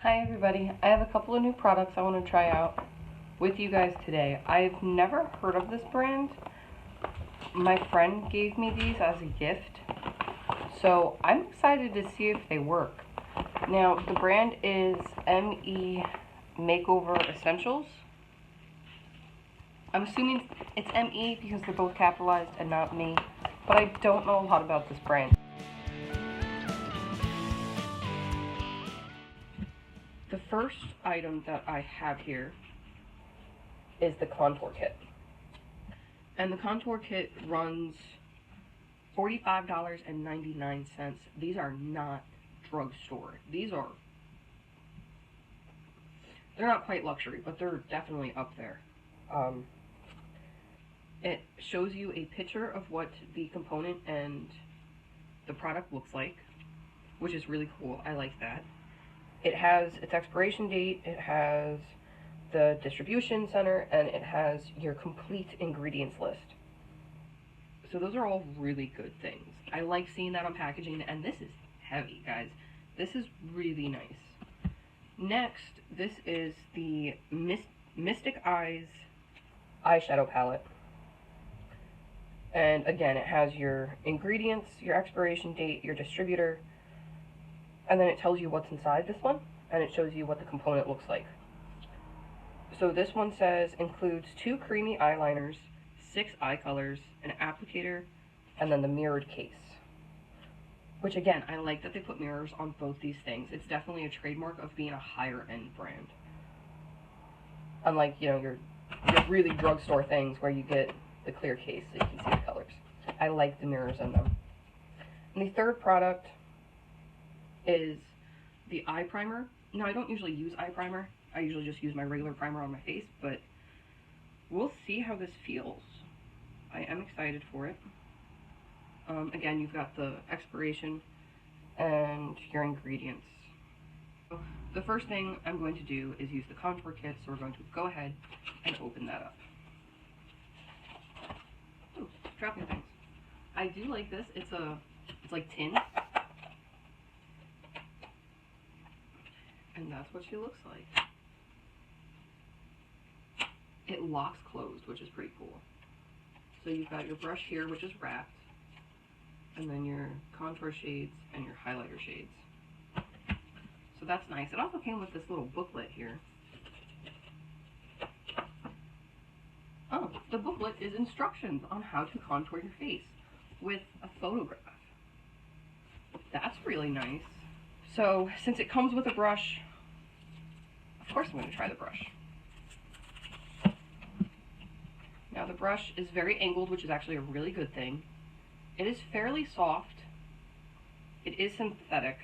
Hi everybody, I have a couple of new products I want to try out with you guys today. I've never heard of this brand. My friend gave me these as a gift, so I'm excited to see if they work. Now, the brand is Makeover Essentials. I'm assuming it's ME because they're both capitalized and not me, but I don't know a lot about this brand. The first item that I have here is the contour kit. And the contour kit runs $45.99. These are not drugstore. They're not quite luxury, but they're definitely up there. It shows you a picture of what the component and the product looks like, which is really cool. I like that. It has its expiration date, it has the distribution center, and it has your complete ingredients list. So those are all really good things. I like seeing that on packaging, and this is heavy, guys. This is really nice. Next, this is the Mystic Eyes eyeshadow palette. And again, it has your ingredients, your expiration date, your distributor, and then it tells you what's inside this one, and it shows you what the component looks like. So this one says includes 2 creamy eyeliners, 6 eye colors, an applicator, and then the mirrored case. Which again, I like that they put mirrors on both these things. It's definitely a trademark of being a higher end brand. Unlike, your really drugstore things where you get the clear case so you can see the colors. I like the mirrors in them. And the third product is the eye primer. Now, I don't usually use eye primer. I usually just use my regular primer on my face, but we'll see how this feels. I am excited for it. Again, you've got the expiration and your ingredients. So the first thing I'm going to do is use the contour kit, so we're going to go ahead and open that up. Ooh, dropping things. I do like this. It's like tin. And that's what she looks like. It locks closed, which is pretty cool. So you've got your brush here, which is wrapped, and then your contour shades and your highlighter shades. So that's nice. It also came with this little booklet here. Oh, the booklet is instructions on how to contour your face with a photograph. That's really nice. So since it comes with a brush, of course I'm going to try the brush. Now the brush is very angled, which is actually a really good thing. It is fairly soft. It is synthetic.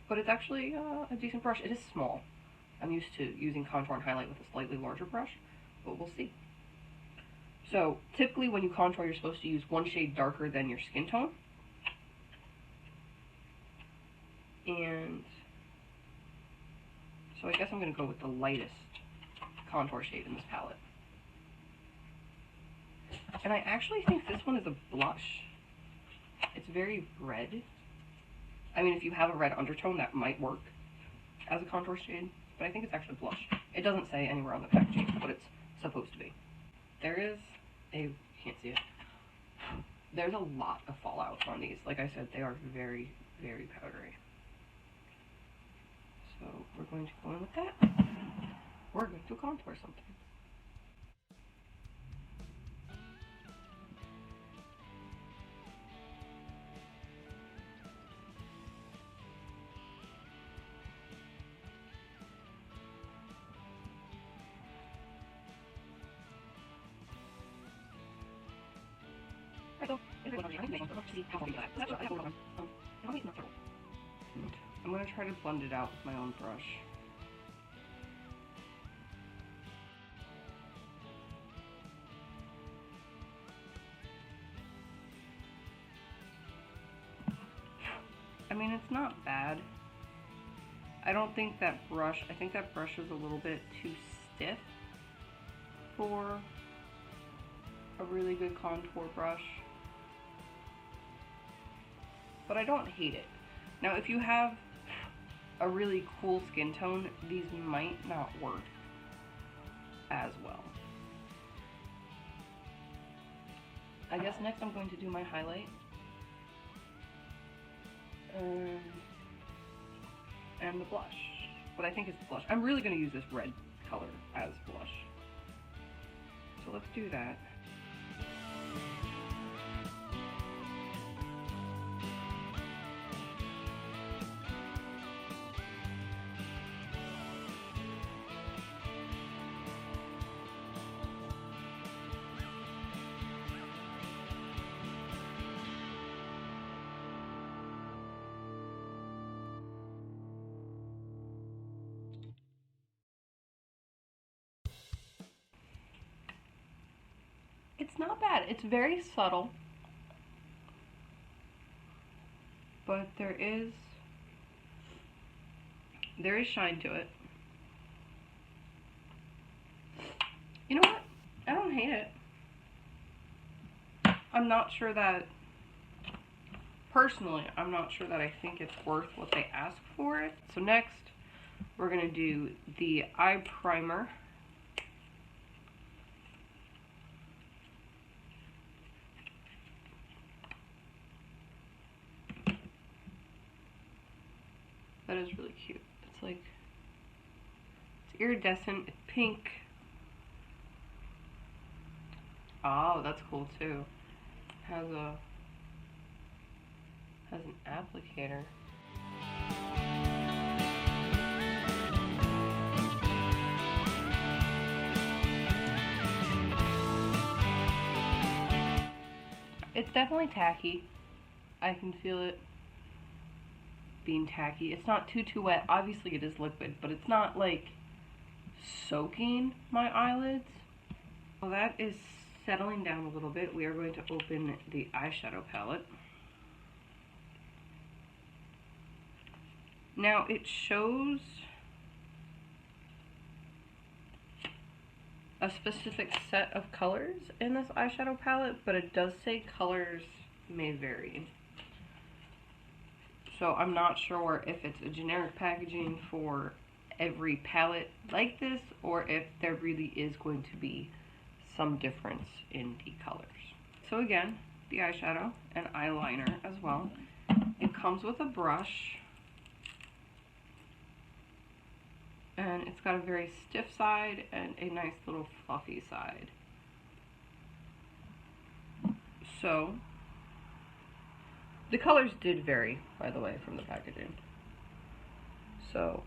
But it's actually a decent brush. It is small. I'm used to using contour and highlight with a slightly larger brush, but we'll see. So typically when you contour, you're supposed to use one shade darker than your skin tone. And so I guess I'm going to go with the lightest contour shade in this palette. And I actually think this one is a blush. It's very red. I mean, if you have a red undertone, that might work as a contour shade, but I think it's actually blush. It doesn't say anywhere on the packaging what it's supposed to be. There is you can't see it. There's a lot of fallout on these. Like I said, they are very, very powdery. So we're going to go in with that. We're going to contour something. I'm going to try to blend it out with my own brush. I mean, it's not bad. I don't think that brush, I think that brush is a little bit too stiff for a really good contour brush. But I don't hate it. Now, if you have a really cool skin tone, these might not work as well. I guess next I'm going to do my highlight. And the blush. What I think is the blush. I'm really going to use this red color as blush. So let's do that. It's not bad. It's very subtle, but there is shine to it. You know what? I don't hate it. I'm not sure that, personally, I'm not sure that I think it's worth what they ask for it. So next, we're going to do the eye primer. That is really cute. It's like, it's iridescent, it's pink. Oh, that's cool too. Has an applicator. It's definitely tacky. I can feel it being tacky. It's not too wet. Obviously it is liquid, but it's not like soaking my eyelids. Well, that is settling down a little bit. We are going to open the eyeshadow palette. Now it shows a specific set of colors in this eyeshadow palette, but it does say colors may vary. So I'm not sure if it's a generic packaging for every palette like this, or if there really is going to be some difference in the colors. So again, the eyeshadow and eyeliner as well. It comes with a brush, and it's got a very stiff side and a nice little fluffy side. So the colors did vary, by the way, from the packaging. So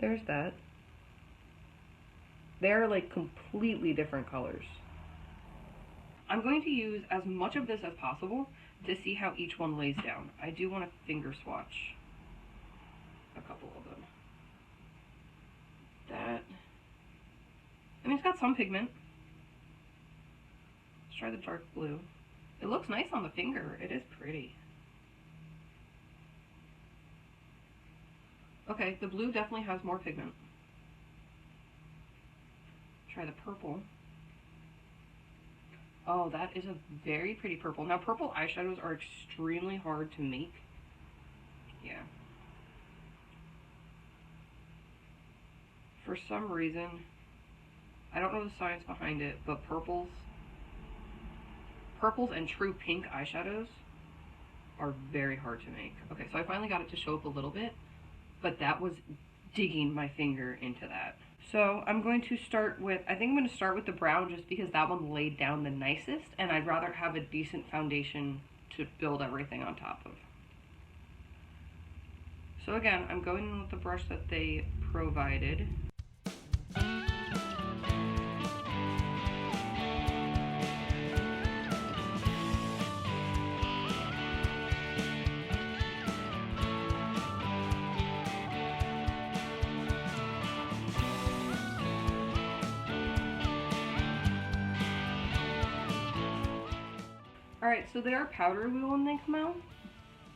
there's that. They're like completely different colors. I'm going to use as much of this as possible to see how each one lays down. I do want to finger swatch a couple of them. That, I mean, it's got some pigment. Let's try the dark blue. It looks nice on the finger. It is pretty. Okay, the blue definitely has more pigment. Try the purple. Oh, that is a very pretty purple. Now, purple eyeshadows are extremely hard to make. Yeah. For some reason, I don't know the science behind it, but purples and true pink eyeshadows are very hard to make. Okay, so I finally got it to show up a little bit, but that was digging my finger into that. So I'm going to start with, I think I'm going to start with the brown just because that one laid down the nicest, and I'd rather have a decent foundation to build everything on top of. So again, I'm going in with the brush that they provided. Alright, so they are powdery when they come out,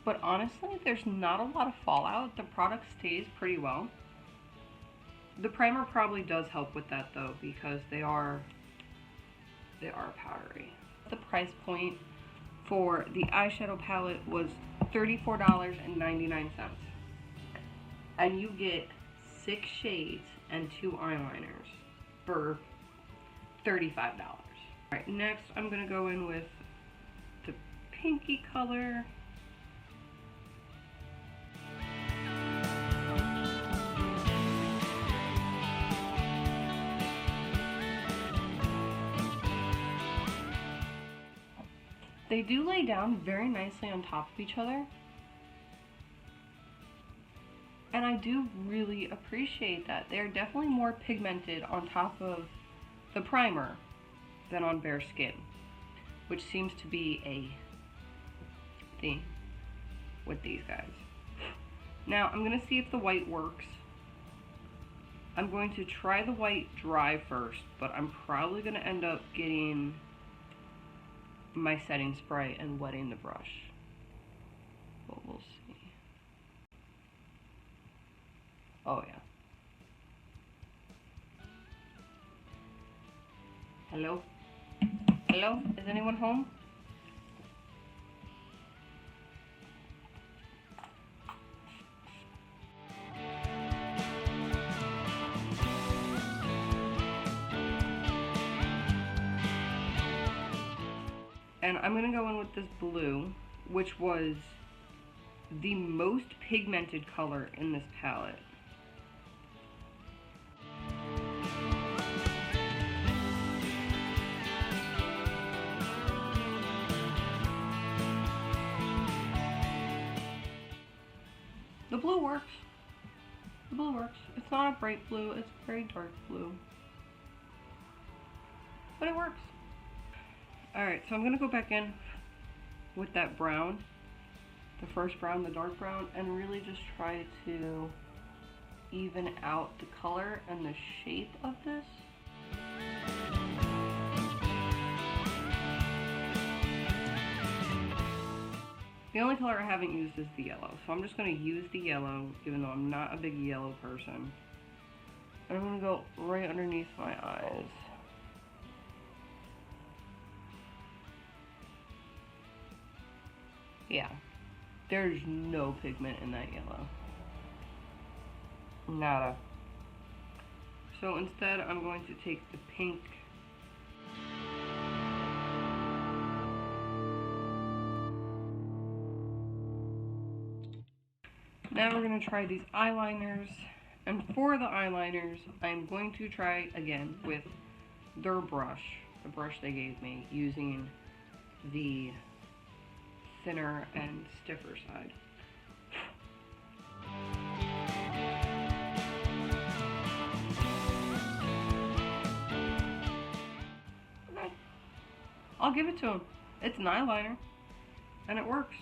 but honestly, there's not a lot of fallout. The product stays pretty well. The primer probably does help with that though, because they are powdery. The price point for the eyeshadow palette was $34.99. And you get 6 shades and 2 eyeliners for $35. Alright, next I'm going to go in with the pinky color. They do lay down very nicely on top of each other. And I do really appreciate that. They're definitely more pigmented on top of the primer than on bare skin, which seems to be a theme with these guys. Now I'm going to see if the white works. I'm going to try the white dry first, but I'm probably going to end up getting my setting spray and wetting the brush. But we'll see. Oh yeah. Hello? Hello? Is anyone home? And I'm going to go in with this blue, which was the most pigmented color in this palette. The blue works. The blue works. It's not a bright blue, it's a very dark blue. But it works. Alright, so I'm going to go back in with that brown, the first brown, the dark brown, and really just try to even out the color and the shape of this. The only color I haven't used is the yellow, so I'm just going to use the yellow, even though I'm not a big yellow person. And I'm going to go right underneath my eyes. Yeah, there's no pigment in that yellow. Nada. So instead, I'm going to take the pink. Now we're going to try these eyeliners. And for the eyeliners, I'm going to try again with their brush, the brush they gave me, using the thinner and stiffer side. Okay. I'll give it to him. It's an eyeliner, and it works.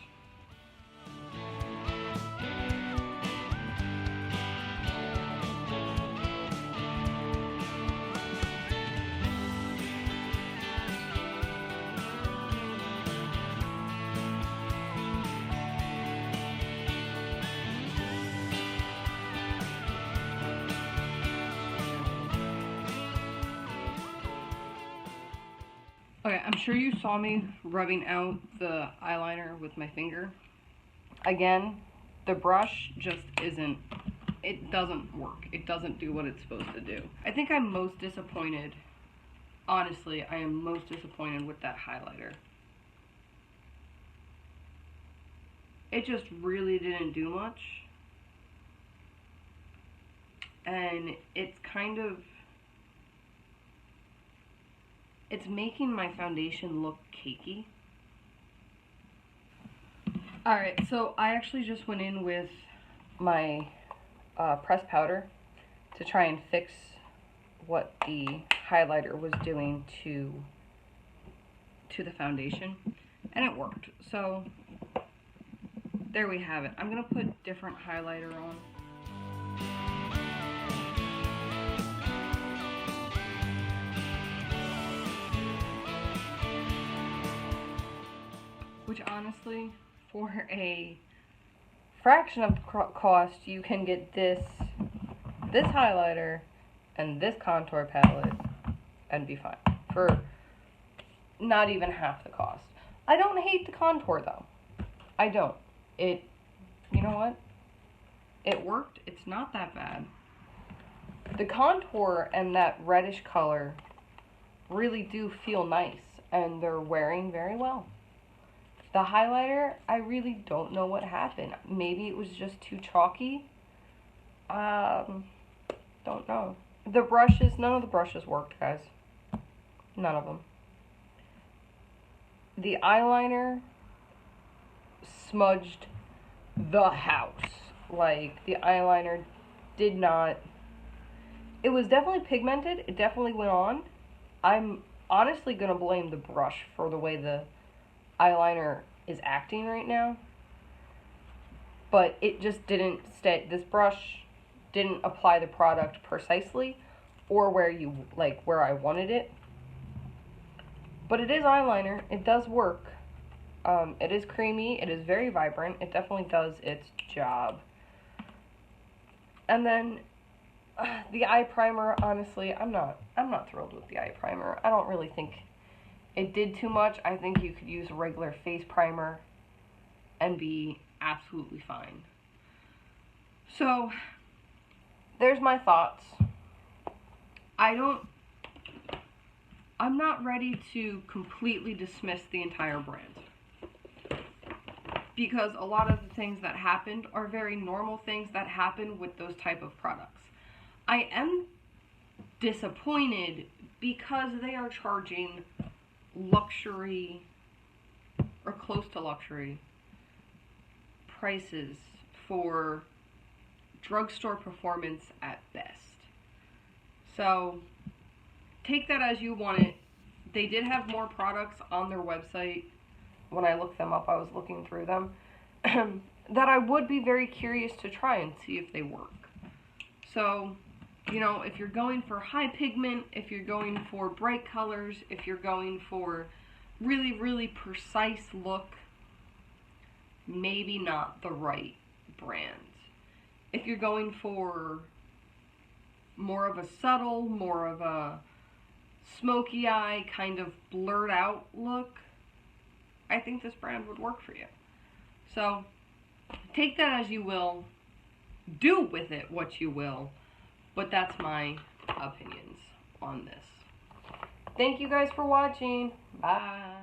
Okay, I'm sure you saw me rubbing out the eyeliner with my finger. Again, the brush just isn't, it doesn't work. It doesn't do what it's supposed to do. I think I'm most disappointed, honestly, I am most disappointed with that highlighter. It just really didn't do much. And it's kind of, it's making my foundation look cakey. Alright, so I actually just went in with my pressed powder to try and fix what the highlighter was doing to the foundation, and it worked. So there we have it. I'm going to put different highlighter on. Which honestly, for a fraction of the cost, you can get this highlighter and this contour palette and be fine for not even half the cost. I don't hate the contour though. I don't. You know what? It worked. It's not that bad. The contour and that reddish color really do feel nice, and they're wearing very well. The highlighter, I really don't know what happened. Maybe it was just too chalky. Don't know. The brushes, none of the brushes worked, guys. None of them. The eyeliner smudged the house. Like, the eyeliner did not... It was definitely pigmented. It definitely went on. I'm honestly going to blame the brush for the way the eyeliner is acting right now. But it just didn't stay. This brush didn't apply the product precisely or where I wanted it. But it is eyeliner. It does work. It is creamy. It is very vibrant. It definitely does its job. And then the eye primer, honestly, I'm not thrilled with the eye primer. I don't really think it did too much. I think you could use a regular face primer and be absolutely fine. So, there's my thoughts. I'm not ready to completely dismiss the entire brand, because a lot of the things that happened are very normal things that happen with those type of products. I am disappointed because they are charging luxury or close to luxury prices for drugstore performance at best. So take that as you want it. They did have more products on their website. When I looked them up, I was looking through them that I would be very curious to try and see if they work. So, you know, if you're going for high pigment, if you're going for bright colors, if you're going for really, really precise look, maybe not the right brand. If you're going for more of a subtle, more of a smoky eye, kind of blurred out look, I think this brand would work for you. So, take that as you will. Do with it what you will. But that's my opinions on this. Thank you guys for watching. Bye.